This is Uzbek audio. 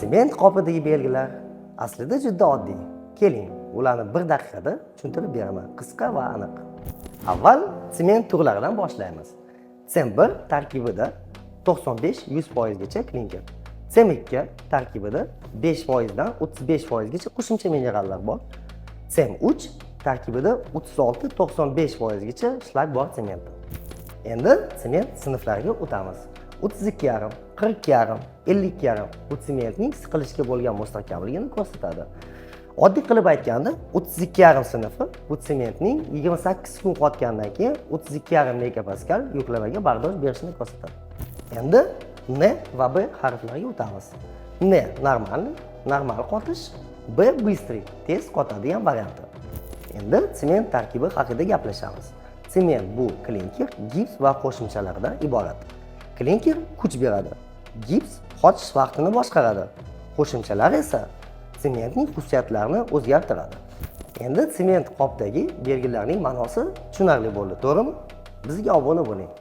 Sement qopidagi belgilar aslida juda oddiy. Keling, ularni 1 daqiqada tushuntirib beraman, qisqa va aniq. Avval sement turlaridan boshlaymiz. Sem1 tarkibida 95-100% gacha klinker. Sem2 tarkibida 5% dan 35% gacha qo'shimcha minerallar bor. Sem3 tarkibida 36-95% gacha shlak bor sement. Endi sement sinflariga o'tamiz. 32,5, 40,5, 50,5 bu sementning siqilishga bo'lgan mustahkamligini ko'rsatadi. Oddiy qilib aytganda 32,5 sinfi bu sementning 28 kun qotgandan keyin 32,5 megapaskal yuklamaga bardosh berishini ko'rsatadi. Endi N va B harflariga o'tamiz. N normal qotish, B быстрый, tez qotadigan varianti. Endi sement tarkibi haqida gaplashamiz. Sement bu klinker, gips va qo'shimchalaridan iborat. Klinker kuch beradi, gips qotish vaqtini boshqaradi. Qo'shimchalar esa sementning xususiyatlarini o'zgartiradi. Endi sement qopdagi belgilarning ma'nosi tushunarli bo'ldi, to'g'rimi? Bizga obuna bo'ling.